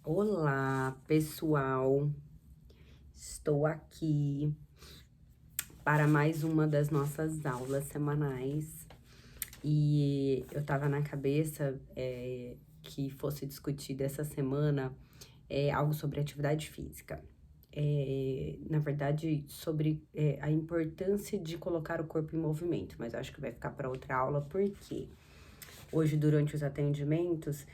Olá, pessoal. Estou aqui para mais uma das nossas aulas semanais. E eu tava na cabeça que fosse discutido essa semana algo sobre atividade física. Na verdade, sobre a importância de colocar o corpo em movimento, mas acho que vai ficar para outra aula, porque hoje, durante os atendimentos,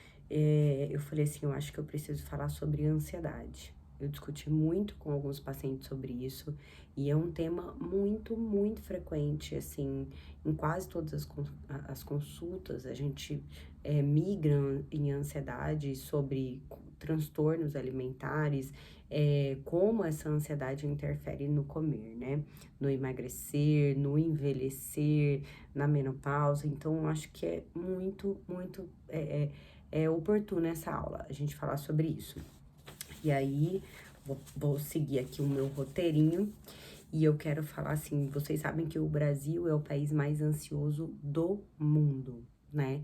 eu falei assim, eu acho que eu preciso falar sobre ansiedade. Eu discuti muito com alguns pacientes sobre isso e é um tema muito frequente, assim, em quase todas as consultas, a gente migra em ansiedade sobre transtornos alimentares, como essa ansiedade interfere no comer, né? No emagrecer, no envelhecer, na menopausa. Então, eu acho que é muito oportuno essa aula, a gente falar sobre isso. E aí, vou seguir aqui o meu roteirinho. E eu quero falar assim, vocês sabem que o Brasil é o país mais ansioso do mundo, né?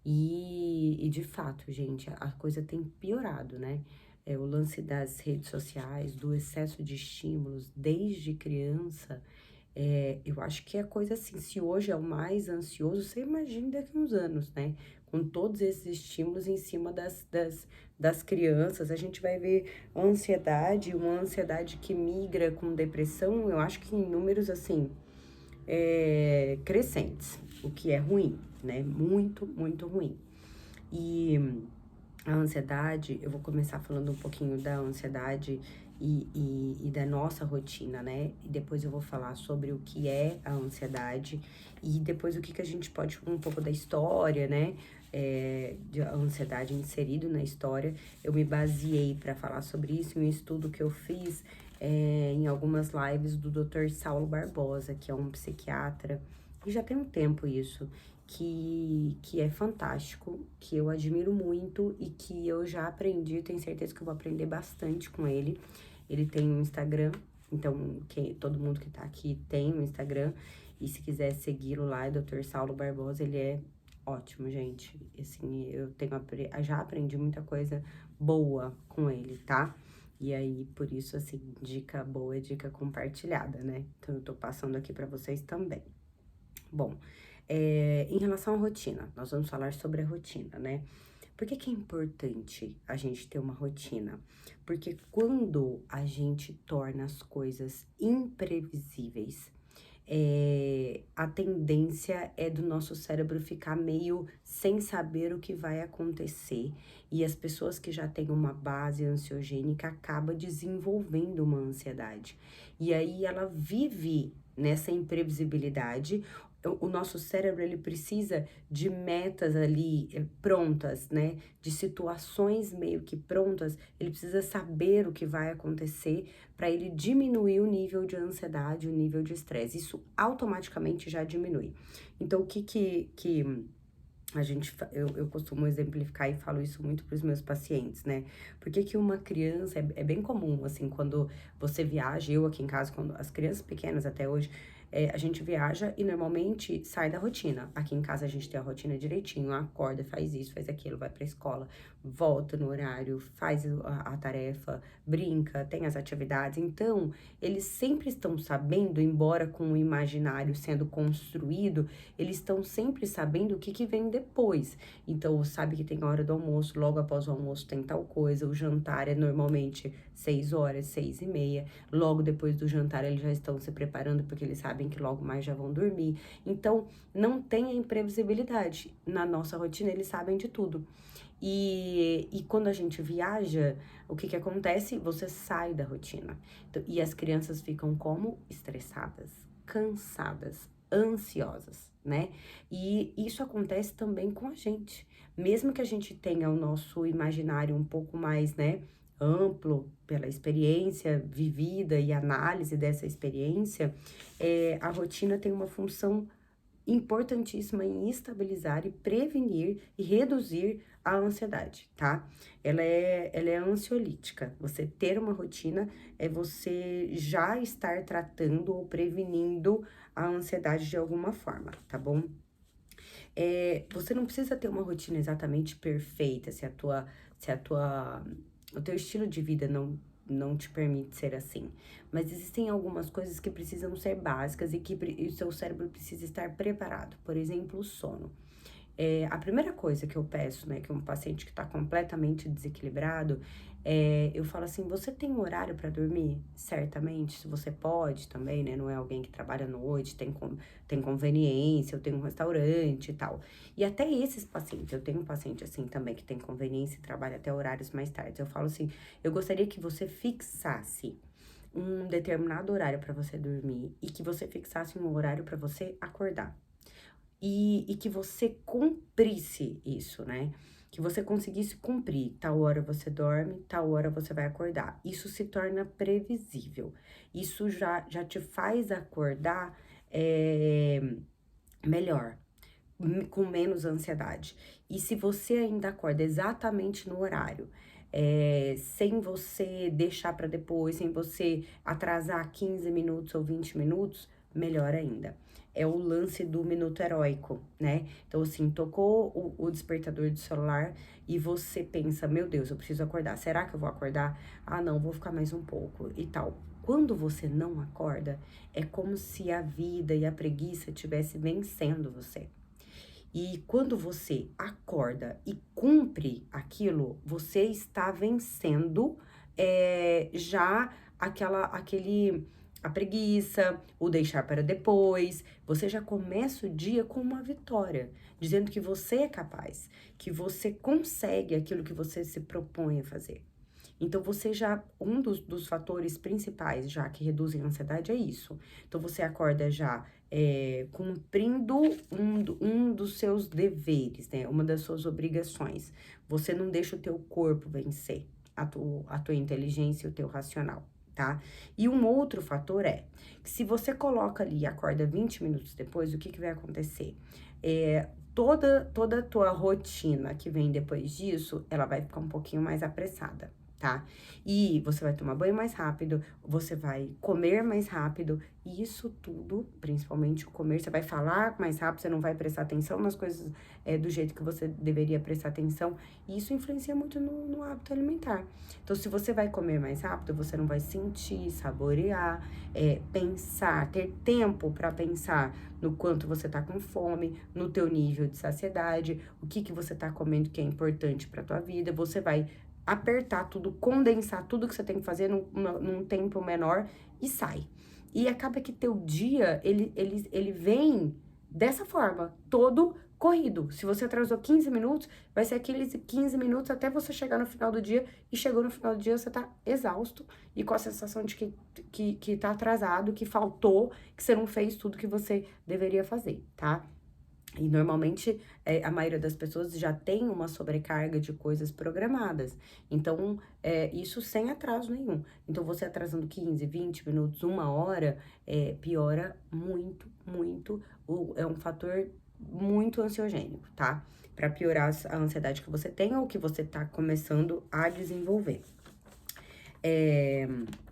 E de fato, gente, a coisa tem piorado, né? O lance das redes sociais, do excesso de estímulos desde criança, eu acho que é coisa assim, se hoje é o mais ansioso, você imagina daqui a uns anos, né? Com todos esses estímulos em cima das crianças, a gente vai ver uma ansiedade que migra com depressão, eu acho que em números assim, crescentes, o que é ruim, né? Muito ruim. E a ansiedade, eu vou começar falando um pouquinho da ansiedade e da nossa rotina, né? E depois eu vou falar sobre o que é a ansiedade e depois o que a gente pode, um pouco da história, né? De a ansiedade inserido na história. Eu me baseei para falar sobre isso em um estudo que eu fiz em algumas lives do Dr. Saulo Barbosa, que é um psiquiatra, e já tem um tempo isso que é fantástico, que eu admiro muito e que eu já aprendi, tenho certeza que eu vou aprender bastante com ele. Ele tem um Instagram, então todo mundo que tá aqui tem um Instagram, e se quiser segui-lo lá, é Dr. Saulo Barbosa, ele é ótimo, gente. Assim, já aprendi muita coisa boa com ele, tá? E aí, por isso, assim, dica boa é dica compartilhada, né? Então, eu tô passando aqui pra vocês também. Bom, em relação à rotina, nós vamos falar sobre a rotina, né? Por que que é importante a gente ter uma rotina? Porque quando a gente torna as coisas imprevisíveis, a tendência é do nosso cérebro ficar meio sem saber o que vai acontecer. E as pessoas que já têm uma base ansiogênica acabam desenvolvendo uma ansiedade. E aí ela vive nessa imprevisibilidade. O nosso cérebro, ele precisa de metas ali prontas, né? De situações meio que prontas. Ele precisa saber o que vai acontecer para ele diminuir o nível de ansiedade, o nível de estresse. Isso automaticamente já diminui. Então, o que eu costumo exemplificar e falo isso muito para os meus pacientes, né? Porque que uma criança, é bem comum, assim, quando você viaja, eu aqui em casa, quando as crianças pequenas até hoje, a gente viaja e normalmente sai da rotina. Aqui em casa a gente tem a rotina direitinho, acorda, faz isso, faz aquilo, vai pra escola, volta no horário, faz a tarefa, brinca, tem as atividades. Então, eles sempre estão sabendo, embora com o imaginário sendo construído, eles estão sempre sabendo o que vem depois. Então, sabe que tem a hora do almoço, logo após o almoço tem tal coisa, o jantar é normalmente 6 horas, 6h30, logo depois do jantar eles já estão se preparando porque eles sabem que logo mais já vão dormir. Então, não tem a imprevisibilidade. Na nossa rotina, eles sabem de tudo. E quando a gente viaja, o que acontece? Você sai da rotina. Então, e as crianças ficam como? Estressadas, cansadas, ansiosas, né? E isso acontece também com a gente. Mesmo que a gente tenha o nosso imaginário um pouco mais, né, amplo pela experiência vivida e análise dessa experiência, a rotina tem uma função importantíssima em estabilizar e prevenir e reduzir a ansiedade, tá? Ela é ansiolítica. Você ter uma rotina é você já estar tratando ou prevenindo a ansiedade de alguma forma, tá bom? Você não precisa ter uma rotina exatamente perfeita, se a tua o teu estilo de vida não te permite ser assim. Mas existem algumas coisas que precisam ser básicas e que o seu cérebro precisa estar preparado. Por exemplo, o sono. A primeira coisa que eu peço, né, que um paciente que está completamente desequilibrado, eu falo assim, você tem um horário para dormir? Certamente, se você pode também, né, não é alguém que trabalha à noite, tem conveniência, eu tenho um restaurante e tal. E até esses pacientes, eu tenho um paciente assim também que tem conveniência e trabalha até horários mais tarde. Eu falo assim, eu gostaria que você fixasse um determinado horário para você dormir e que você fixasse um horário para você acordar. E que você cumprisse isso, né? Que você conseguisse cumprir. Tal hora você dorme, tal hora você vai acordar. Isso se torna previsível. Isso já te faz acordar melhor, com menos ansiedade. E se você ainda acorda exatamente no horário, sem você deixar para depois, sem você atrasar 15 minutos ou 20 minutos, melhor ainda. É o lance do minuto heróico, né? Então, assim, tocou o despertador do celular e você pensa, meu Deus, eu preciso acordar. Será que eu vou acordar? Ah, não, vou ficar mais um pouco e tal. Quando você não acorda, é como se a vida e a preguiça estivesse vencendo você. E quando você acorda e cumpre aquilo, você está vencendo já a preguiça, o deixar para depois. Você já começa o dia com uma vitória, dizendo que você é capaz, que você consegue aquilo que você se propõe a fazer. Então, você já, um dos fatores principais já que reduzem a ansiedade é isso. Então, você acorda já cumprindo um dos seus deveres, né? Uma das suas obrigações. Você não deixa o teu corpo vencer a tua inteligência e o teu racional, tá? E um outro fator é que se você coloca ali e acorda 20 minutos depois, o que vai acontecer? Toda a tua rotina que vem depois disso, ela vai ficar um pouquinho mais apressada, tá? E você vai tomar banho mais rápido, você vai comer mais rápido, e isso tudo, principalmente o comer, você vai falar mais rápido, você não vai prestar atenção nas coisas do jeito que você deveria prestar atenção, e isso influencia muito no hábito alimentar. Então, se você vai comer mais rápido, você não vai sentir, saborear, pensar, ter tempo para pensar no quanto você tá com fome, no teu nível de saciedade, o que você tá comendo que é importante pra tua vida, você vai apertar tudo, condensar tudo que você tem que fazer num tempo menor e sai. E acaba que teu dia, ele vem dessa forma, todo corrido. Se você atrasou 15 minutos, vai ser aqueles 15 minutos até você chegar no final do dia, e chegou no final do dia, você tá exausto e com a sensação de que tá atrasado, que faltou, que você não fez tudo que você deveria fazer, tá? E normalmente a maioria das pessoas já tem uma sobrecarga de coisas programadas. Então, isso sem atraso nenhum. Então, você atrasando 15, 20 minutos, uma hora, piora muito, muito. É um fator muito ansiogênico, tá? Pra piorar a ansiedade que você tem ou que você tá começando a desenvolver.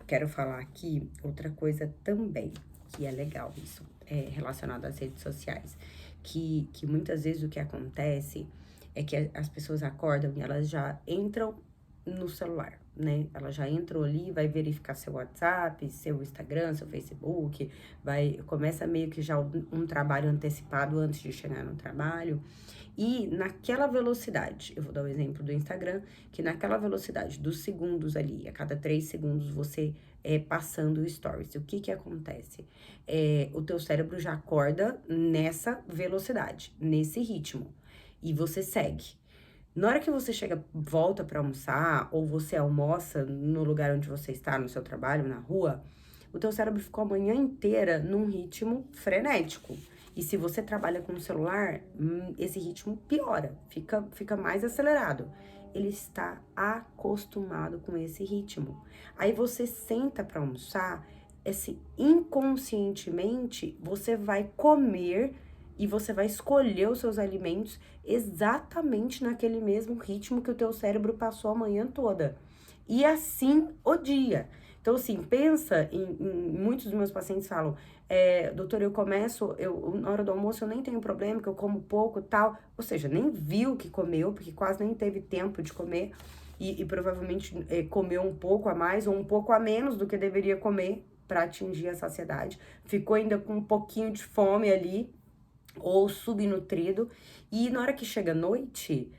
Quero falar aqui outra coisa também, que é legal isso, relacionado às redes sociais. Que muitas vezes o que acontece é que as pessoas acordam e elas já entram no celular, né? Elas já entram ali, vai verificar seu WhatsApp, seu Instagram, seu Facebook, começa meio que já um trabalho antecipado antes de chegar no trabalho. E naquela velocidade, eu vou dar o exemplo do Instagram, que naquela velocidade dos segundos ali, a cada 3 segundos você passando o stories. O que acontece? O teu cérebro já acorda nessa velocidade, nesse ritmo, e você segue. Na hora que você volta para almoçar, ou você almoça no lugar onde você está, no seu trabalho, na rua, o teu cérebro ficou a manhã inteira num ritmo frenético. E se você trabalha com o celular, esse ritmo piora, fica mais acelerado. Ele está acostumado com esse ritmo. Aí você senta para almoçar, inconscientemente você vai comer e você vai escolher os seus alimentos exatamente naquele mesmo ritmo que o teu cérebro passou a manhã toda. E assim o dia. Então, assim, pensa muitos dos meus pacientes falam, doutor, na hora do almoço eu nem tenho problema, que eu como pouco e tal. Ou seja, nem viu o que comeu, porque quase nem teve tempo de comer. e provavelmente comeu um pouco a mais ou um pouco a menos do que deveria comer para atingir a saciedade. Ficou ainda com um pouquinho de fome ali, ou subnutrido, e na hora que chega a noite,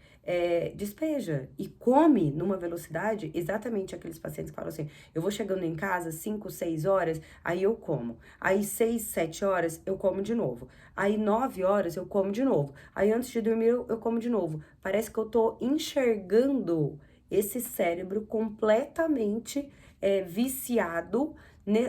despeja e come numa velocidade, exatamente aqueles pacientes que falam assim, eu vou chegando em casa 5, 6 horas, aí eu como, aí 6, 7 horas eu como de novo, aí 9 horas eu como de novo, aí antes de dormir eu como de novo. Parece que eu tô enxergando esse cérebro completamente viciado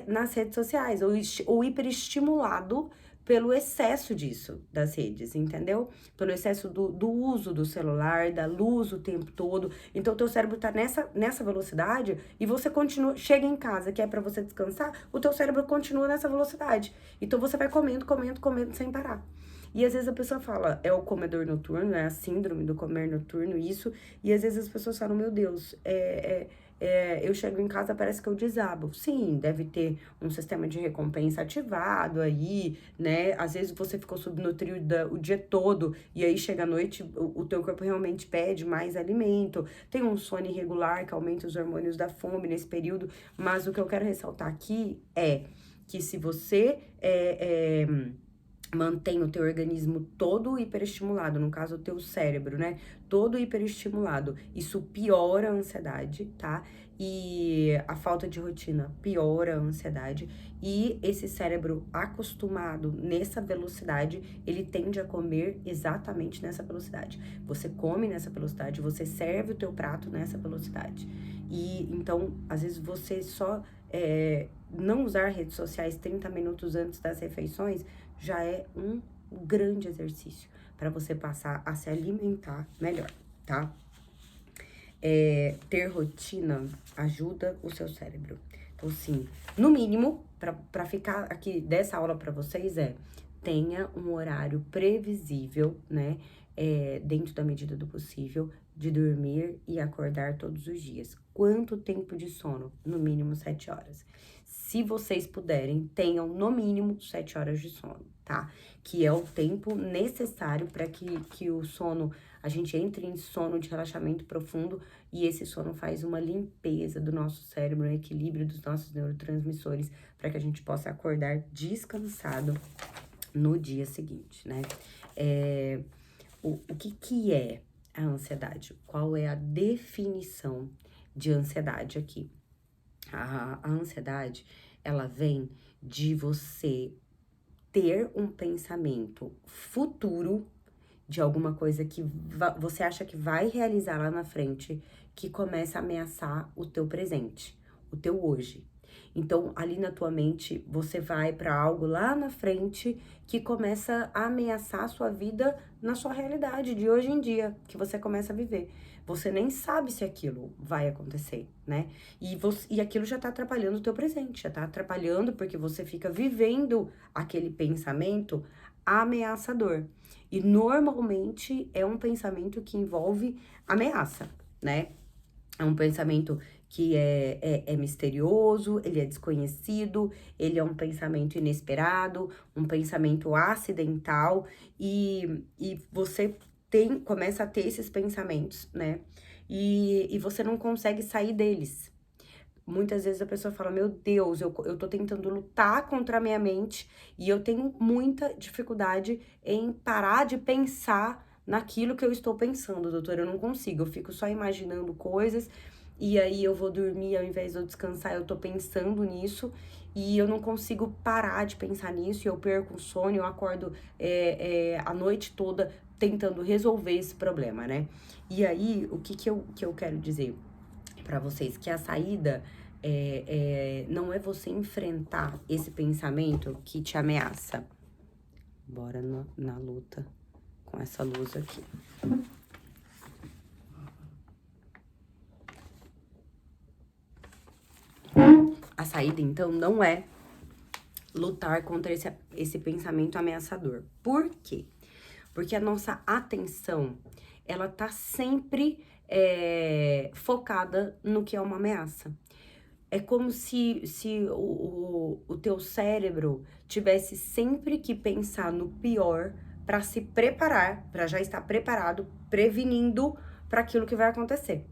nas redes sociais, ou hiperestimulado pelo excesso disso, das redes, entendeu? Pelo excesso do uso do celular, da luz o tempo todo. Então, o teu cérebro tá nessa velocidade e você continua, chega em casa, que é pra você descansar, o teu cérebro continua nessa velocidade. Então, você vai comendo, comendo, comendo sem parar. E às vezes a pessoa fala, é o comedor noturno, é a síndrome do comer noturno, isso. E às vezes as pessoas falam, meu Deus, eu chego em casa, parece que eu desabo. Sim, deve ter um sistema de recompensa ativado aí, né? Às vezes você ficou subnutrido o dia todo e aí chega à noite, o teu corpo realmente pede mais alimento. Tem um sono irregular que aumenta os hormônios da fome nesse período. Mas o que eu quero ressaltar aqui é que se você mantém o teu organismo todo hiperestimulado, no caso o teu cérebro, né? Todo hiperestimulado. Isso piora a ansiedade, tá? E a falta de rotina piora a ansiedade. E esse cérebro acostumado nessa velocidade, ele tende a comer exatamente nessa velocidade. Você come nessa velocidade, você serve o teu prato nessa velocidade. E então, às vezes você só não usar redes sociais 30 minutos antes das refeições já é um grande exercício para você passar a se alimentar melhor, tá? Ter rotina ajuda o seu cérebro. Então, sim, no mínimo, para ficar aqui dessa aula para vocês tenha um horário previsível, né? Dentro da medida do possível, de dormir e acordar todos os dias. Quanto tempo de sono? No mínimo 7 horas. Se vocês puderem, tenham no mínimo 7 horas de sono, tá? Que é o tempo necessário para que o sono, a gente entre em sono de relaxamento profundo e esse sono faz uma limpeza do nosso cérebro, um equilíbrio dos nossos neurotransmissores, para que a gente possa acordar descansado no dia seguinte, né? O que é a ansiedade? Qual é a definição de ansiedade aqui? A ansiedade, ela vem de você ter um pensamento futuro de alguma coisa que você acha que vai realizar lá na frente, que começa a ameaçar o teu presente, o teu hoje. Então, ali na tua mente, você vai para algo lá na frente que começa a ameaçar a sua vida na sua realidade de hoje em dia, que você começa a viver. Você nem sabe se aquilo vai acontecer, né? E aquilo já tá atrapalhando o teu presente, já tá atrapalhando porque você fica vivendo aquele pensamento ameaçador. E normalmente é um pensamento que envolve ameaça, né? É um pensamento que é misterioso, ele é desconhecido, ele é um pensamento inesperado, um pensamento acidental, e você começa a ter esses pensamentos, né? E você não consegue sair deles. Muitas vezes a pessoa fala, meu Deus, eu tô tentando lutar contra a minha mente e eu tenho muita dificuldade em parar de pensar naquilo que eu estou pensando, doutora, eu não consigo, eu fico só imaginando coisas e aí eu vou dormir, ao invés de eu descansar, eu tô pensando nisso e eu não consigo parar de pensar nisso e eu perco o sono, eu acordo a noite toda tentando resolver esse problema, né? E aí, o que eu quero dizer para vocês? Que a saída não é você enfrentar esse pensamento que te ameaça. Bora na luta com essa luz aqui. A saída, então, não é lutar contra esse pensamento ameaçador. Por quê? Porque a nossa atenção, ela tá sempre focada no que é uma ameaça. É como se o teu cérebro tivesse sempre que pensar no pior para se preparar, para já estar preparado, prevenindo para aquilo que vai acontecer.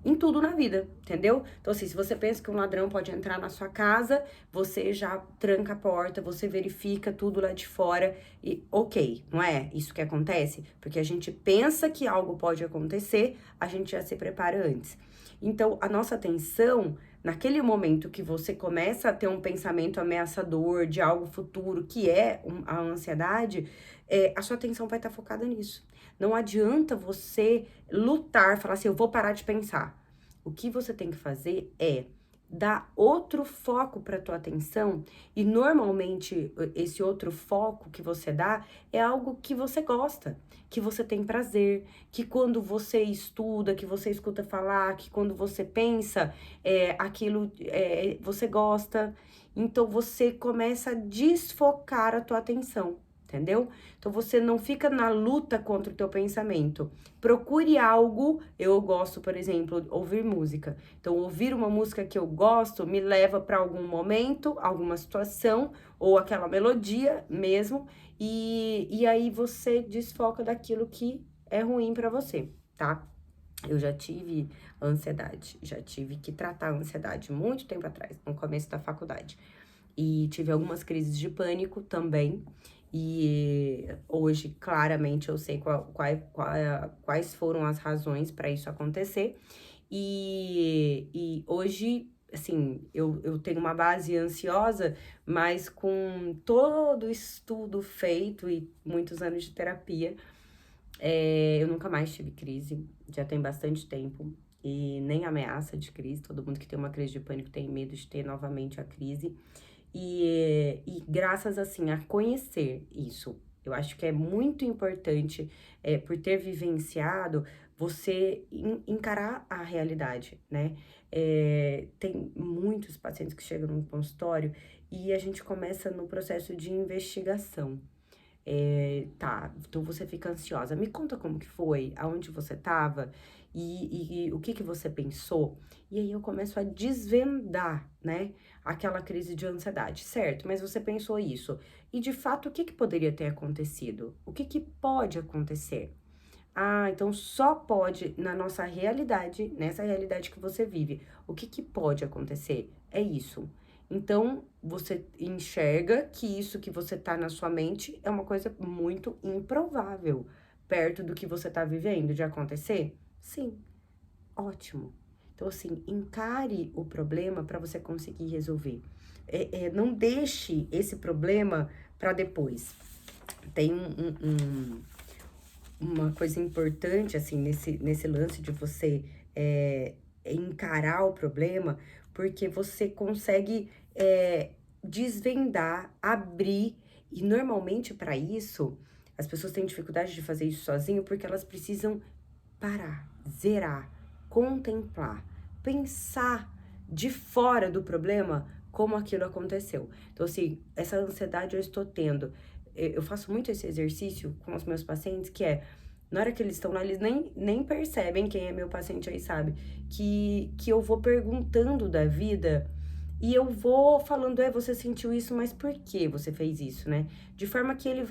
em tudo na vida, entendeu? Então, assim, se você pensa que um ladrão pode entrar na sua casa, você já tranca a porta, você verifica tudo lá de fora e ok, não é isso que acontece? Porque a gente pensa que algo pode acontecer, a gente já se prepara antes. Então, a nossa atenção, naquele momento que você começa a ter um pensamento ameaçador de algo futuro, que é a ansiedade, a sua atenção vai estar focada nisso. Não adianta você lutar, falar assim, eu vou parar de pensar. O que você tem que fazer é dar outro foco para tua atenção e normalmente esse outro foco que você dá é algo que você gosta, que você tem prazer, que quando você estuda, que você escuta falar, que quando você pensa, você gosta. Então você começa a desfocar a tua atenção. Entendeu? Então você não fica na luta contra o teu pensamento. Procure algo, eu gosto, por exemplo, ouvir música. Então ouvir uma música que eu gosto me leva para algum momento, alguma situação ou aquela melodia mesmo, e aí você desfoca daquilo que é ruim para você, tá? Eu já tive ansiedade, já tive que tratar a ansiedade muito tempo atrás, no começo da faculdade. E tive algumas crises de pânico também. E hoje, claramente, eu sei quais foram as razões para isso acontecer. E hoje, assim, eu tenho uma base ansiosa, mas com todo o estudo feito e muitos anos de terapia, eu nunca mais tive crise, já tem bastante tempo. E nem ameaça de crise, todo mundo que tem uma crise de pânico tem medo de ter novamente a crise. E graças, assim, a conhecer isso, eu acho que é muito importante, por ter vivenciado, você encarar a realidade, né? Tem muitos pacientes que chegam no consultório e a gente começa no processo de investigação. Tá, então você fica ansiosa. Me conta como que foi, aonde você tava e o que que você pensou. E aí eu começo a desvendar, né, aquela crise de ansiedade, certo? Mas você pensou isso. E de fato, o que que poderia ter acontecido? O que que pode acontecer? Ah, então só pode na nossa realidade, nessa realidade que você vive. O que que pode acontecer? É isso. Então, você enxerga que isso que você tá na sua mente é uma coisa muito improvável, perto do que você tá vivendo de acontecer? Sim, ótimo. Então, assim, encare o problema para você conseguir resolver. Não deixe esse problema para depois. Tem uma coisa importante, assim, nesse lance de você encarar o problema, porque você consegue desvendar, abrir, e normalmente para isso, as pessoas têm dificuldade de fazer isso sozinho, porque elas precisam parar, zerar, contemplar, pensar de fora do problema como aquilo aconteceu. Então, assim, essa ansiedade eu estou tendo. Eu faço muito esse exercício com os meus pacientes, que é, na hora que eles estão lá, eles nem percebem, quem é meu paciente aí sabe, que eu vou perguntando da vida e eu vou falando, você sentiu isso, mas por que você fez isso, né? De forma que ele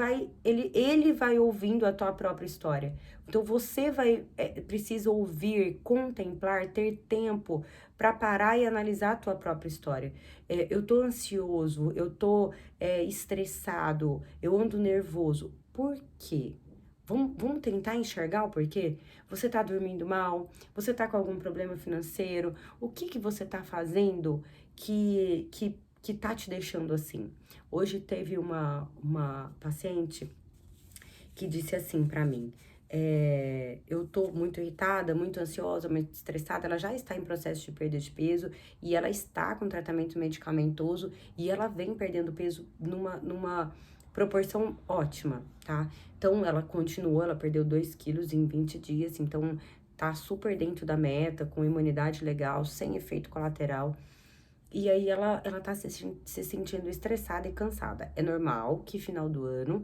vai ouvindo a tua própria história. Então você precisa ouvir, contemplar, ter tempo para parar e analisar a tua própria história. Eu tô ansioso, eu tô estressado, eu ando nervoso. Por quê? Vamos tentar enxergar o porquê? Você tá dormindo mal? Você tá com algum problema financeiro? O que que você tá fazendo que tá te deixando assim? Hoje teve uma paciente que disse assim pra mim, eu tô muito irritada, muito ansiosa, muito estressada, ela já está em processo de perda de peso e ela está com tratamento medicamentoso e ela vem perdendo peso numa proporção ótima, tá? Então, ela continuou, ela perdeu 2 quilos em 20 dias, então tá super dentro da meta, com imunidade legal, sem efeito colateral. E aí ela tá se sentindo estressada e cansada. É normal que final do ano,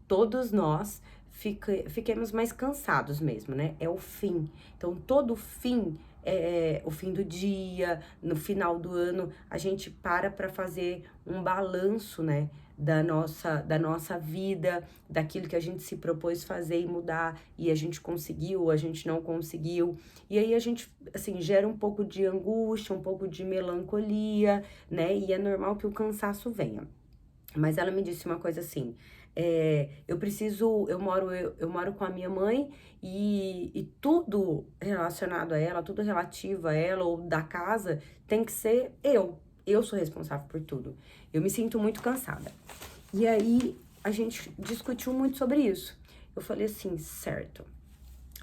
todos nós fiquemos mais cansados mesmo, né? É o fim. Então, todo fim é o fim do dia, no final do ano, a gente para fazer um balanço, né? da nossa vida, daquilo que a gente se propôs fazer e mudar, e a gente conseguiu, ou a gente não conseguiu. E aí a gente, assim, gera um pouco de angústia, um pouco de melancolia, né? E é normal que o cansaço venha. Mas ela me disse uma coisa assim, eu moro com a minha mãe e tudo relacionado a ela, tudo relativo a ela ou da casa tem que ser eu. Eu sou responsável por tudo. Eu me sinto muito cansada. E aí a gente discutiu muito sobre isso. Eu falei assim, certo.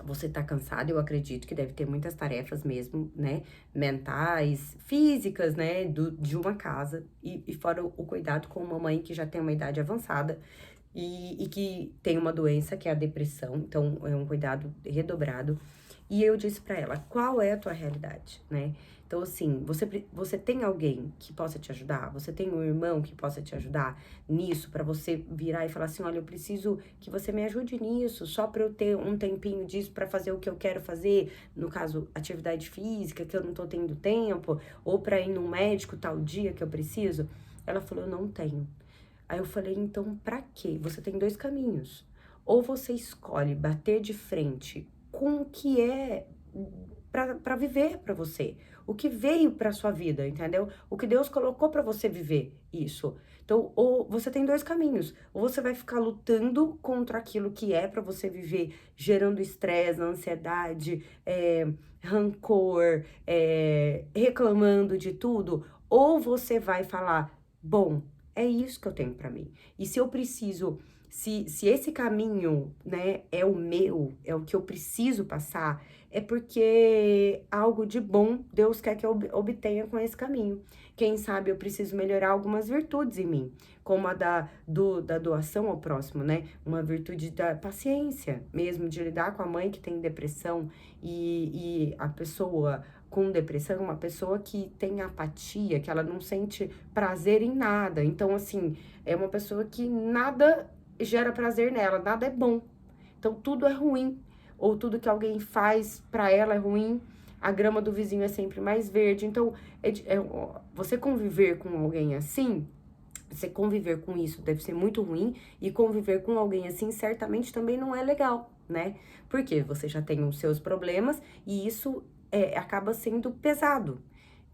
Você tá cansada, eu acredito que deve ter muitas tarefas mesmo, né? Mentais, físicas, né? De uma casa. E fora o cuidado com uma mãe que já tem uma idade avançada e que tem uma doença que é a depressão. Então, é um cuidado redobrado. E eu disse pra ela, qual é a tua realidade, né? Então, assim, você tem alguém que possa te ajudar? Você tem um irmão que possa te ajudar nisso? Pra você virar e falar assim, olha, eu preciso que você me ajude nisso, só pra eu ter um tempinho disso pra fazer o que eu quero fazer, no caso, atividade física, que eu não tô tendo tempo, ou pra ir no médico tal dia que eu preciso. Ela falou, eu não tenho. Aí eu falei, então pra quê? Você tem dois caminhos. Ou você escolhe bater de frente com o que é pra viver pra você, o que veio pra sua vida, entendeu? O que Deus colocou pra você viver isso. Então, ou você tem dois caminhos, ou você vai ficar lutando contra aquilo que é pra você viver, gerando estresse, ansiedade, rancor, reclamando de tudo, ou você vai falar, bom, é isso que eu tenho pra mim. E se eu preciso, se esse caminho, né, é o meu, é o que eu preciso passar, é porque algo de bom Deus quer que eu obtenha com esse caminho. Quem sabe eu preciso melhorar algumas virtudes em mim, como a da doação ao próximo, né? Uma virtude da paciência mesmo, de lidar com a mãe que tem depressão e a pessoa com depressão é uma pessoa que tem apatia, que ela não sente prazer em nada. Então, assim, é uma pessoa que nada gera prazer nela, nada é bom. Então, tudo é ruim. Ou tudo que alguém faz pra ela é ruim, a grama do vizinho é sempre mais verde. Então, você conviver com alguém assim, você conviver com isso deve ser muito ruim, e conviver com alguém assim certamente também não é legal, né? Porque você já tem os seus problemas e isso acaba sendo pesado.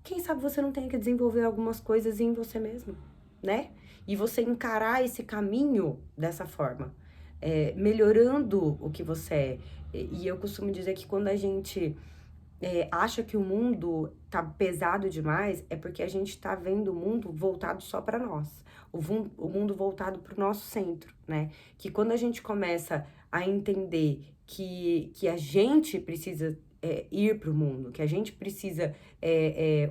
Quem sabe você não tenha que desenvolver algumas coisas em você mesmo, né? E você encarar esse caminho dessa forma, melhorando o que você é. E eu costumo dizer que quando a gente acha que o mundo tá pesado demais, é porque a gente tá vendo o mundo voltado só para nós. O mundo voltado para o nosso centro, né? Que quando a gente começa a entender que a gente precisa ir para o mundo, que a gente precisa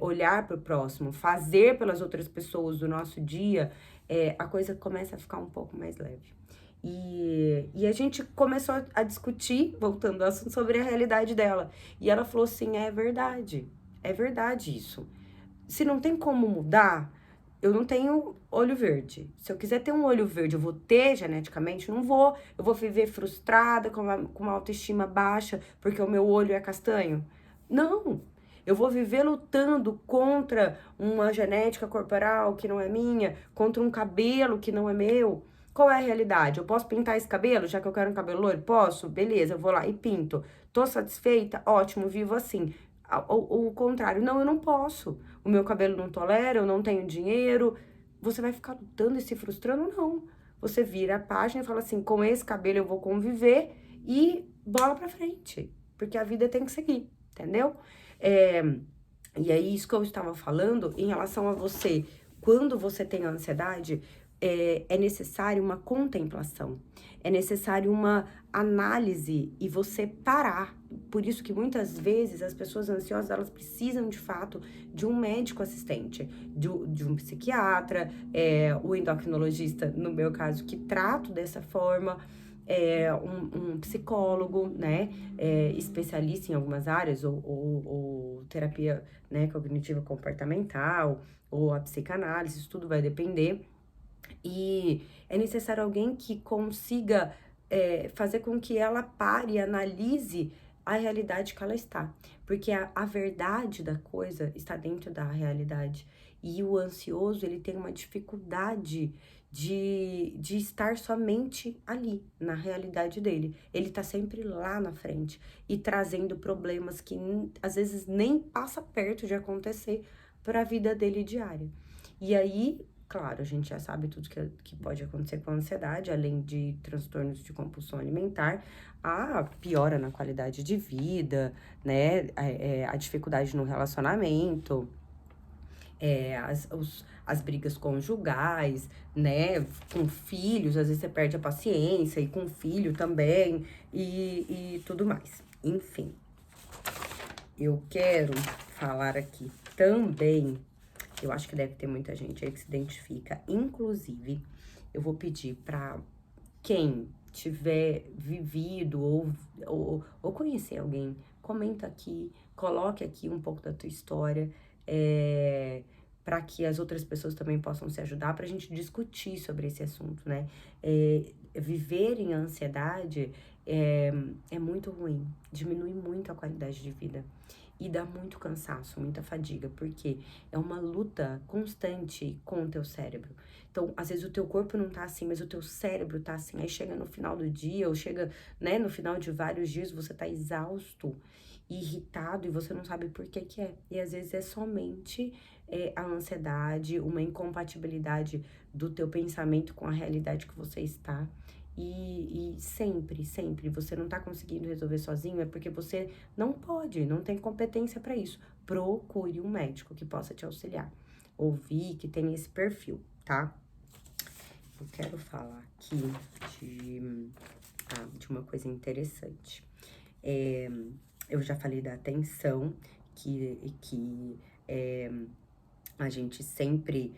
olhar para o próximo, fazer pelas outras pessoas do nosso dia, a coisa começa a ficar um pouco mais leve. E a gente começou a discutir, voltando ao assunto, sobre a realidade dela. E ela falou assim, é verdade isso. Se não tem como mudar, eu não tenho olho verde. Se eu quiser ter um olho verde, eu vou ter geneticamente? Não vou. Eu vou viver frustrada, com uma autoestima baixa, porque o meu olho é castanho? Não. Eu vou viver lutando contra uma genética corporal que não é minha, contra um cabelo que não é meu. Qual é a realidade? Eu posso pintar esse cabelo, já que eu quero um cabelo loiro? Posso? Beleza, eu vou lá e pinto. Tô satisfeita? Ótimo, vivo assim. O contrário, não, eu não posso. O meu cabelo não tolera, eu não tenho dinheiro. Você vai ficar lutando e se frustrando? Não. Você vira a página e fala assim, com esse cabelo eu vou conviver e bola pra frente. Porque a vida tem que seguir, entendeu? E aí, isso que eu estava falando, em relação a você, quando você tem ansiedade, é necessário uma contemplação, é necessário uma análise e você parar. Por isso que muitas vezes as pessoas ansiosas, elas precisam de fato de um médico assistente, de um psiquiatra, o endocrinologista, no meu caso, que trato dessa forma, um psicólogo, né, especialista em algumas áreas, ou terapia, né, cognitiva comportamental, ou a psicanálise, isso tudo vai depender. E é necessário alguém que consiga fazer com que ela pare e analise a realidade que ela está. Porque a verdade da coisa está dentro da realidade. E o ansioso, ele tem uma dificuldade de estar somente ali, na realidade dele. Ele tá sempre lá na frente e trazendo problemas que às vezes nem passa perto de acontecer para a vida dele diária. E aí, claro, a gente já sabe tudo que pode acontecer com a ansiedade, além de transtornos de compulsão alimentar, a piora na qualidade de vida, né? A dificuldade no relacionamento, as brigas conjugais, né? Com filhos, às vezes você perde a paciência, e com filho também, e tudo mais. Enfim, eu quero falar aqui também. Eu acho que deve ter muita gente aí que se identifica. Inclusive, eu vou pedir para quem tiver vivido ou conhecer alguém, comenta aqui, coloque aqui um pouco da tua história, para que as outras pessoas também possam se ajudar, para a gente discutir sobre esse assunto, né? Viver em ansiedade é muito ruim, diminui muito a qualidade de vida. E dá muito cansaço, muita fadiga, porque é uma luta constante com o teu cérebro. Então, às vezes o teu corpo não tá assim, mas o teu cérebro tá assim. Aí chega no final do dia, ou chega, né, no final de vários dias, você tá exausto, irritado, e você não sabe por que que é. E às vezes é somente a ansiedade, uma incompatibilidade do teu pensamento com a realidade que você está. E sempre, sempre, você não tá conseguindo resolver sozinho, é porque você não pode, não tem competência para isso. Procure um médico que possa te auxiliar. Ouvir que tem esse perfil, tá? Eu quero falar aqui de uma coisa interessante. Eu já falei da atenção, que a gente sempre...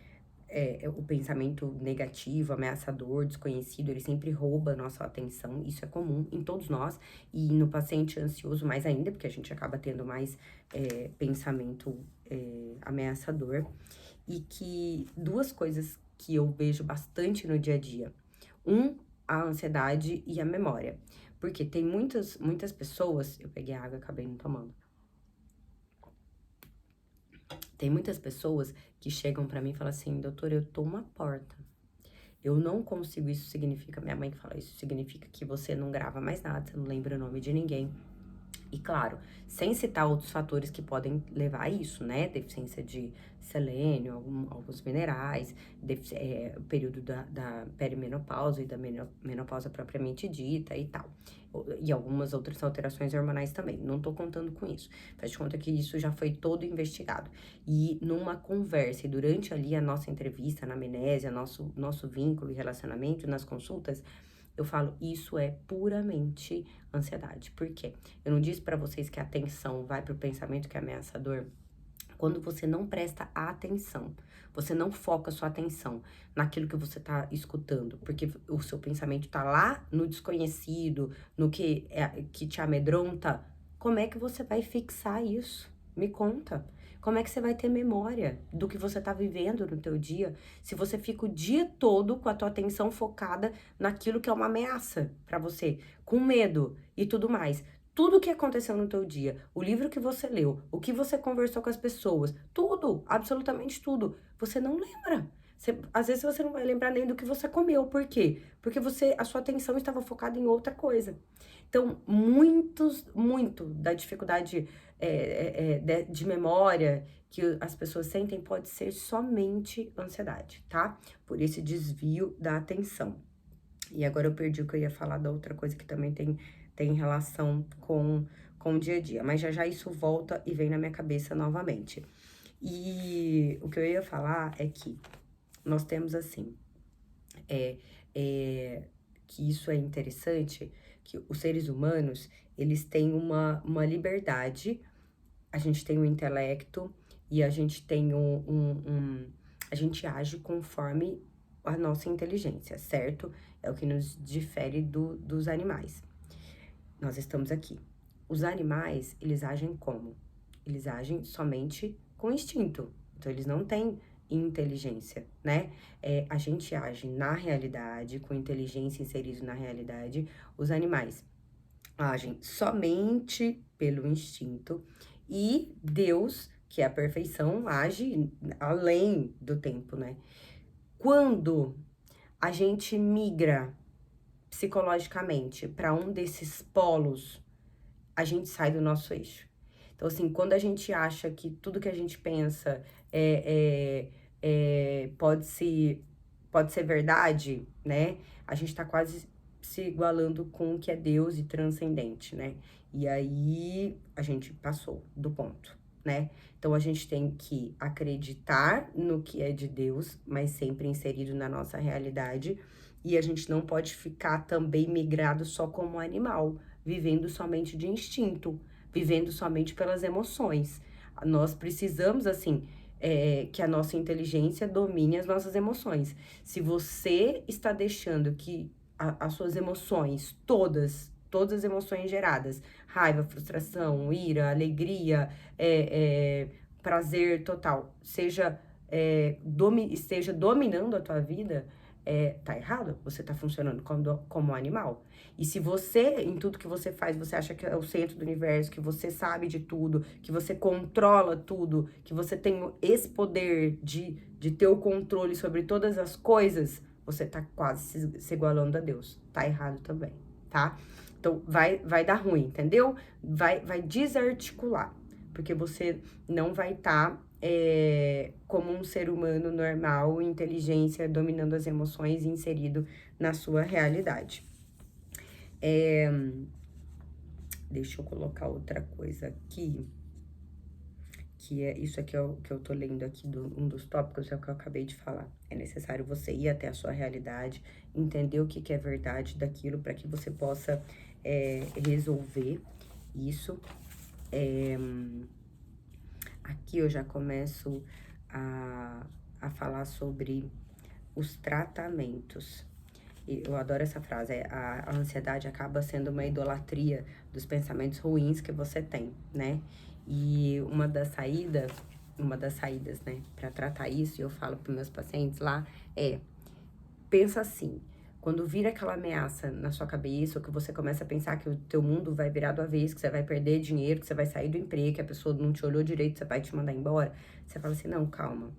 o pensamento negativo, ameaçador, desconhecido, ele sempre rouba a nossa atenção. Isso é comum em todos nós. E no paciente ansioso mais ainda, porque a gente acaba tendo mais pensamento ameaçador. E que duas coisas que eu vejo bastante no dia a dia. A ansiedade e a memória. Porque tem muitas pessoas... Eu peguei a água e acabei não tomando. Tem muitas pessoas que chegam pra mim e falam assim, doutora, eu tô uma porta. Eu não consigo, isso significa, minha mãe que fala, isso significa que você não grava mais nada, você não lembra o nome de ninguém. E claro, sem citar outros fatores que podem levar a isso, né? Deficiência de selênio, alguns minerais, o período da perimenopausa e da menopausa propriamente dita e tal. E algumas outras alterações hormonais também. Não tô contando com isso. Faz de conta que isso já foi todo investigado. E numa conversa, e durante ali a nossa entrevista, na amnésia, nosso vínculo e relacionamento, nas consultas, eu falo, isso é puramente ansiedade. Por quê? Eu não disse pra vocês que a atenção vai pro pensamento que é ameaçador? Quando você não presta atenção, você não foca sua atenção naquilo que você tá escutando, porque o seu pensamento tá lá no desconhecido, no que te amedronta, como é que você vai fixar isso? Me conta. Como é que você vai ter memória do que você tá vivendo no teu dia, se você fica o dia todo com a tua atenção focada naquilo que é uma ameaça pra você, com medo e tudo mais? Tudo que aconteceu no teu dia, o livro que você leu, o que você conversou com as pessoas, tudo, absolutamente tudo, você não lembra. Às vezes você não vai lembrar nem do que você comeu. Por quê? Porque a sua atenção estava focada em outra coisa. Então, muito da dificuldade de memória que as pessoas sentem pode ser somente ansiedade, tá? Por esse desvio da atenção. E agora eu perdi o que eu ia falar da outra coisa que também tem relação com o dia a dia. Mas já isso volta e vem na minha cabeça novamente. E o que eu ia falar é que nós temos assim, que isso é interessante, que os seres humanos, eles têm uma liberdade, a gente tem um intelecto e a gente tem a gente age conforme a nossa inteligência, certo? É o que nos difere dos animais. Nós estamos aqui. Os animais, eles agem como? Eles agem somente com instinto. Então, eles não têm inteligência, né? A gente age na realidade, com inteligência inserida na realidade. Os animais agem somente pelo instinto, e Deus, que é a perfeição, age além do tempo, né? Quando a gente migra psicologicamente para um desses polos, a gente sai do nosso eixo. Então, assim, quando a gente acha que tudo que a gente pensa pode ser verdade, né? A gente tá quase se igualando com o que é Deus e transcendente, né? E aí a gente passou do ponto, né? Então a gente tem que acreditar no que é de Deus, mas sempre inserido na nossa realidade. E a gente não pode ficar também migrado só como animal, vivendo somente de instinto, vivendo somente pelas emoções. Nós precisamos, assim, que a nossa inteligência domine as nossas emoções. Se você está deixando que as suas emoções, todas as emoções geradas, raiva, frustração, ira, alegria, prazer total, esteja dominando a tua vida, tá errado. Você tá funcionando como um animal. E se você, em tudo que você faz, você acha que é o centro do universo, que você sabe de tudo, que você controla tudo, que você tem esse poder de ter o controle sobre todas as coisas, você tá quase se igualando a Deus. Tá errado também, tá? Então, vai dar ruim, entendeu? Vai desarticular, porque você não vai estar como um ser humano normal, inteligência, dominando as emoções, inserido na sua realidade. Deixa eu colocar outra coisa aqui, que é isso aqui que eu tô lendo aqui, um dos tópicos é o que eu acabei de falar. É necessário você ir até a sua realidade, entender o que é verdade daquilo, para que você possa resolver isso. Aqui eu já começo a falar sobre os tratamentos. Eu adoro essa frase, a ansiedade acaba sendo uma idolatria dos pensamentos ruins que você tem, né? E uma das saídas, né, para tratar isso, e eu falo para meus pacientes lá, pensa assim, quando vira aquela ameaça na sua cabeça, ou que você começa a pensar que o teu mundo vai virar do avesso, que você vai perder dinheiro, que você vai sair do emprego, que a pessoa não te olhou direito, você vai te mandar embora, você fala assim, não, calma,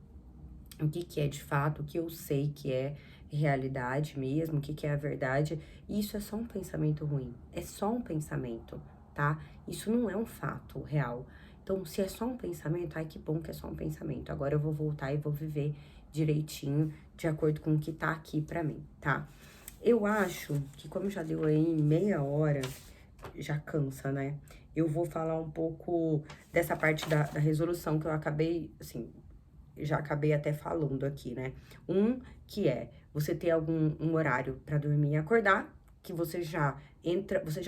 o que é de fato, o que eu sei que é realidade mesmo, o que é a verdade, e isso é só um pensamento ruim, é só um pensamento, tá? Isso não é um fato real. Então, se é só um pensamento, ai que bom que é só um pensamento. Agora eu vou voltar e vou viver direitinho, de acordo com o que tá aqui pra mim, tá? Eu acho que como já deu aí meia hora, já cansa, né? Eu vou falar um pouco dessa parte da resolução que eu acabei, assim, já acabei até falando aqui, né? Que é você ter um horário para dormir e acordar, que você já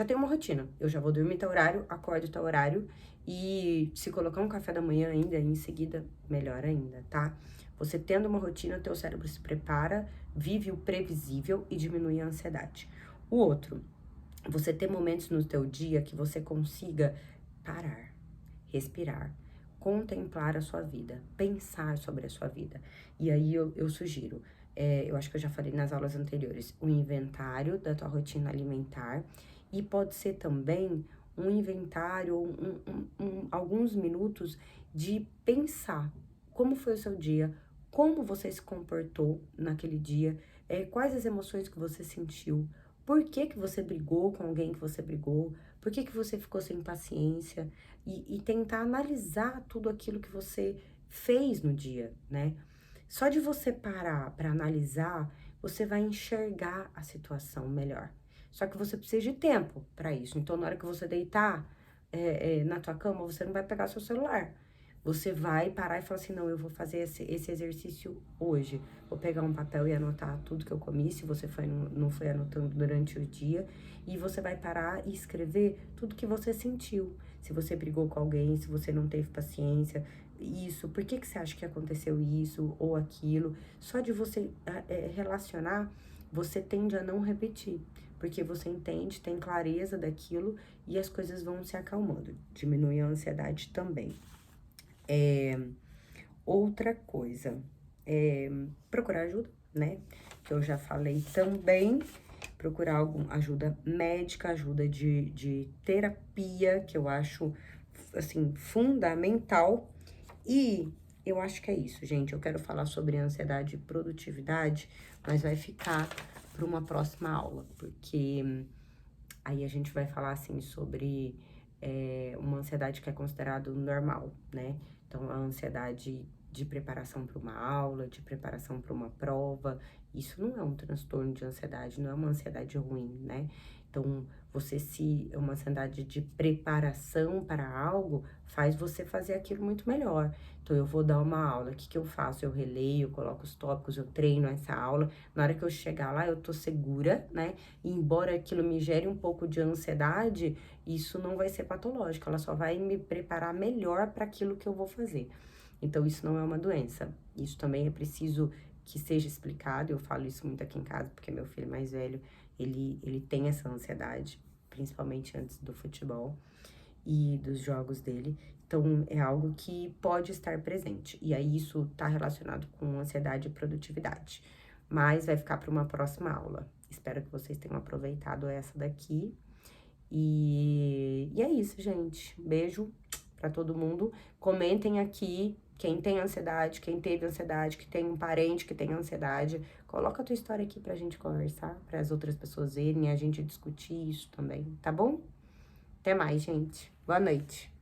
tem uma rotina. Eu já vou dormir tal horário, acordo tal horário, e se colocar um café da manhã ainda, em seguida, melhor ainda, tá? Você tendo uma rotina, teu cérebro se prepara, vive o previsível e diminui a ansiedade. O outro, você ter momentos no teu dia que você consiga parar, respirar, contemplar a sua vida, pensar sobre a sua vida. E aí eu sugiro, eu acho que eu já falei nas aulas anteriores, um inventário da tua rotina alimentar, e pode ser também um inventário, alguns minutos de pensar como foi o seu dia, como você se comportou naquele dia, quais as emoções que você sentiu, por que que você brigou com alguém que você brigou, por que que você ficou sem paciência, e tentar analisar tudo aquilo que você fez no dia, né? Só de você parar para analisar, você vai enxergar a situação melhor. Só que você precisa de tempo para isso. Então, na hora que você deitar na tua cama, você não vai pegar seu celular. Você vai parar e falar assim, não, eu vou fazer esse exercício hoje. Vou pegar um papel e anotar tudo que eu comi, se você não foi anotando durante o dia. E você vai parar e escrever tudo que você sentiu. Se você brigou com alguém, se você não teve paciência, isso, por que que você acha que aconteceu isso ou aquilo? Só de você relacionar, você tende a não repetir. Porque você entende, tem clareza daquilo e as coisas vão se acalmando. Diminui a ansiedade também. Outra coisa, procurar ajuda, né? Que eu já falei também, procurar alguma ajuda médica, ajuda de terapia, que eu acho, assim, fundamental. E eu acho que é isso, gente. Eu quero falar sobre ansiedade e produtividade, mas vai ficar para uma próxima aula, porque aí a gente vai falar, assim, sobre uma ansiedade que é considerado normal, né? Então, a ansiedade de preparação para uma aula, de preparação para uma prova, isso não é um transtorno de ansiedade, não é uma ansiedade ruim, né? Então, você se é uma ansiedade de preparação para algo, faz você fazer aquilo muito melhor. Então, eu vou dar uma aula, o que que eu faço? Eu releio, eu coloco os tópicos, eu treino essa aula. Na hora que eu chegar lá, eu tô segura, né? E embora aquilo me gere um pouco de ansiedade, isso não vai ser patológico, ela só vai me preparar melhor para aquilo que eu vou fazer. Então, isso não é uma doença. Isso também é preciso que seja explicado. Eu falo isso muito aqui em casa, porque meu filho mais velho, ele tem essa ansiedade, principalmente antes do futebol e dos jogos dele. Então, é algo que pode estar presente. E aí, isso tá relacionado com ansiedade e produtividade. Mas vai ficar para uma próxima aula. Espero que vocês tenham aproveitado essa daqui. E é isso, gente. Beijo pra todo mundo. Comentem aqui quem tem ansiedade, quem teve ansiedade, que tem um parente que tem ansiedade. Coloca a tua história aqui pra gente conversar, para as outras pessoas verem e a gente discutir isso também, tá bom? Até mais, gente. Boa noite.